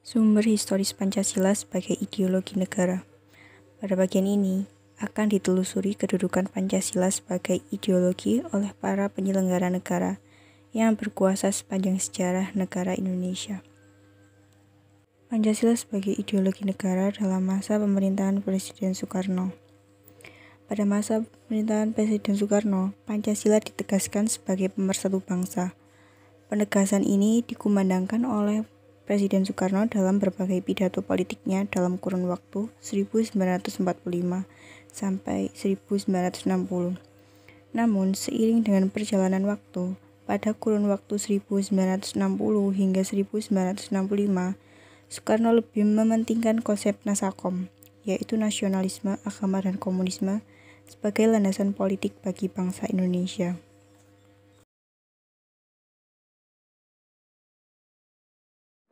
Sumber historis Pancasila sebagai ideologi negara. Pada bagian ini, akan ditelusuri kedudukan Pancasila sebagai ideologi oleh para penyelenggara negara yang berkuasa sepanjang sejarah negara Indonesia. Pancasila sebagai ideologi negara dalam masa pemerintahan Presiden Soekarno. Pada masa pemerintahan Presiden Soekarno, Pancasila ditegaskan sebagai pemersatu bangsa. Penegasan ini dikumandangkan oleh Presiden Soekarno dalam berbagai pidato politiknya dalam kurun waktu 1945 sampai 1960. Namun, seiring dengan perjalanan waktu, pada kurun waktu 1960 hingga 1965, Soekarno lebih mementingkan konsep Nasakom, yaitu nasionalisme, agama, dan komunisme, sebagai landasan politik bagi bangsa Indonesia.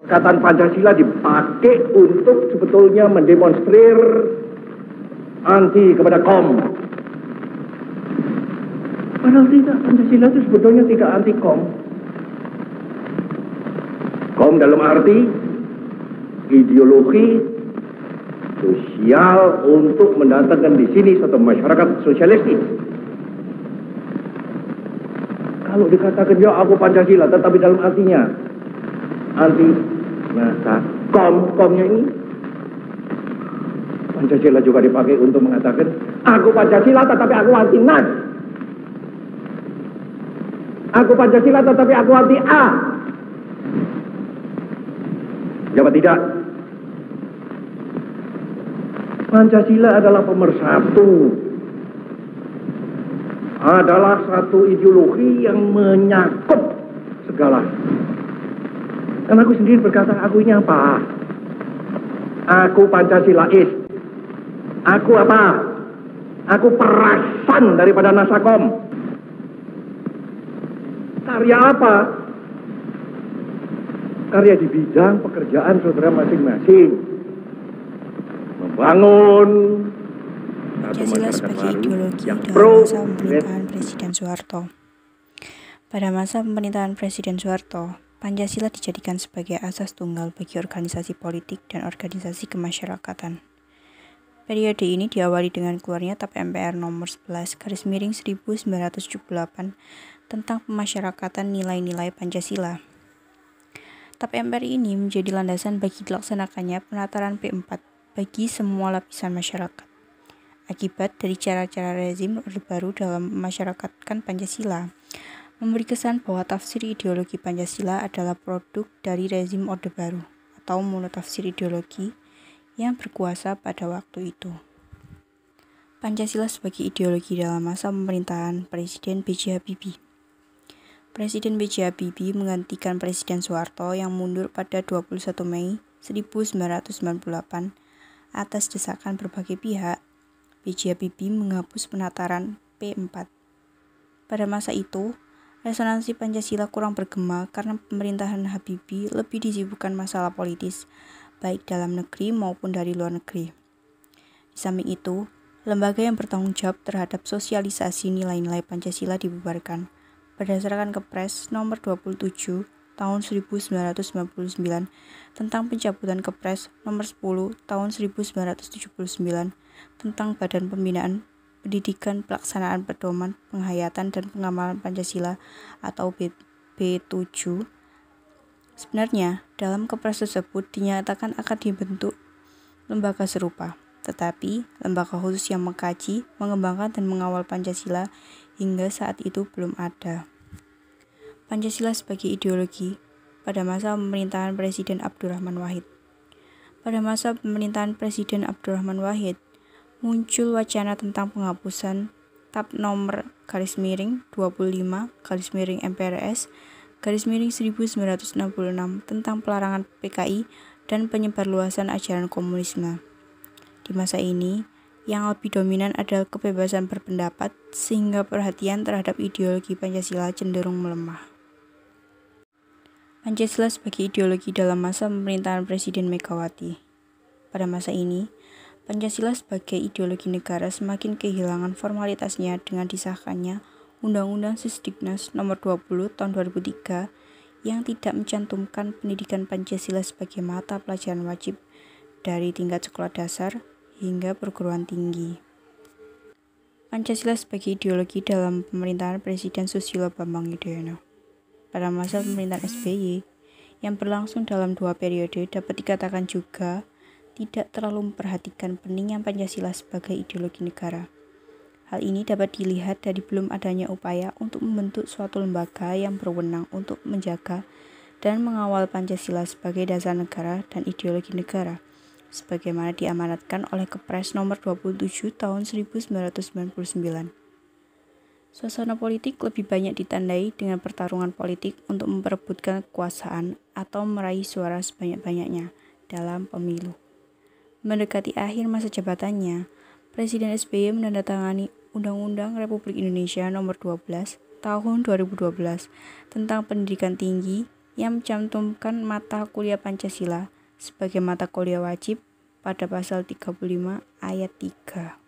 Perkataan Pancasila dipakai untuk sebetulnya mendemonstrir anti kepada KOM. Padahal tidak, Pancasila itu sebetulnya tidak anti KOM. KOM dalam arti ideologi sosial untuk mendatangkan di sini suatu masyarakat sosialistis. Kalau dikatakan ya aku Pancasila, tetapi dalam artinya anti komnya ini, Pancasila juga dipakai untuk mengatakan aku Pancasila tetapi aku anti NAS, aku Pancasila tetapi aku anti A. Jawab tidak. Pancasila adalah pemersatu, adalah satu ideologi yang menyakup segala. Dan aku sendiri berkata, aku ini apa? Aku Pancasilais. Aku apa? Aku perasan daripada Nasakom. Karya apa? Karya di bidang pekerjaan saudara masing-masing. Membangun Pancasila sebagai ideologi dalam masa pemerintahan Presiden Soeharto. Pada masa pemerintahan Presiden Soeharto, Pancasila dijadikan sebagai asas tunggal bagi organisasi politik dan organisasi kemasyarakatan. Periode ini diawali dengan keluarnya TAP MPR nomor 11/1978 tentang pemasyarakatan nilai-nilai Pancasila. TAP MPR ini menjadi landasan bagi dilaksanakannya penataran P4 bagi semua lapisan masyarakat. Akibat dari cara-cara rezim Orde Baru dalam memasyarakatkan Pancasila, memberi kesan bahwa tafsir ideologi Pancasila adalah produk dari rezim Orde Baru atau monotafsir ideologi yang berkuasa pada waktu itu. Pancasila sebagai ideologi dalam masa pemerintahan Presiden B.J. Habibie. Presiden B.J. Habibie menggantikan Presiden Soeharto yang mundur pada 21 Mei 1998 atas desakan berbagai pihak. B.J. Habibie menghapus penataran P4. Pada masa itu, resonansi Pancasila kurang bergema karena pemerintahan Habibie lebih disibukkan masalah politis, baik dalam negeri maupun dari luar negeri. Di samping itu, lembaga yang bertanggung jawab terhadap sosialisasi nilai-nilai Pancasila dibubarkan. Berdasarkan Kepres nomor 27 tahun 1999 tentang pencabutan Kepres nomor 10 tahun 1979 tentang Badan Pembinaan Pendidikan Pelaksanaan Pedoman Penghayatan dan Pengamalan Pancasila atau B7. Sebenarnya, dalam Kepres tersebut dinyatakan akan dibentuk lembaga serupa, tetapi lembaga khusus yang mengkaji, mengembangkan, dan mengawal Pancasila hingga saat itu belum ada. Pancasila sebagai ideologi pada masa pemerintahan Presiden Abdurrahman Wahid. Pada masa pemerintahan Presiden Abdurrahman Wahid, muncul wacana tentang penghapusan TAP nomor /25/MPRS/1966 tentang pelarangan PKI dan penyebarluasan ajaran komunisme. Di masa ini, yang lebih dominan adalah kebebasan berpendapat, sehingga perhatian terhadap ideologi Pancasila cenderung melemah. Pancasila sebagai ideologi dalam masa pemerintahan Presiden Megawati. Pada masa ini, Pancasila sebagai ideologi negara semakin kehilangan formalitasnya dengan disahkannya Undang-Undang Sisdiknas nomor 20 tahun 2003 yang tidak mencantumkan pendidikan Pancasila sebagai mata pelajaran wajib dari tingkat sekolah dasar hingga perguruan tinggi. Pancasila sebagai ideologi dalam pemerintahan Presiden Susilo Bambang Yudhoyono. Pada masa pemerintahan SBY yang berlangsung dalam 2 periode dapat dikatakan juga tidak terlalu memperhatikan pentingnya Pancasila sebagai ideologi negara. Hal ini dapat dilihat dari belum adanya upaya untuk membentuk suatu lembaga yang berwenang untuk menjaga dan mengawal Pancasila sebagai dasar negara dan ideologi negara, sebagaimana diamanatkan oleh Kepres nomor 27 tahun 1999. Suasana politik lebih banyak ditandai dengan pertarungan politik untuk memperebutkan kekuasaan atau meraih suara sebanyak-banyaknya dalam pemilu. Mendekati akhir masa jabatannya, Presiden SBY menandatangani Undang-Undang Republik Indonesia Nomor 12 Tahun 2012 tentang pendidikan tinggi yang mencantumkan mata kuliah Pancasila sebagai mata kuliah wajib pada pasal 35 ayat 3.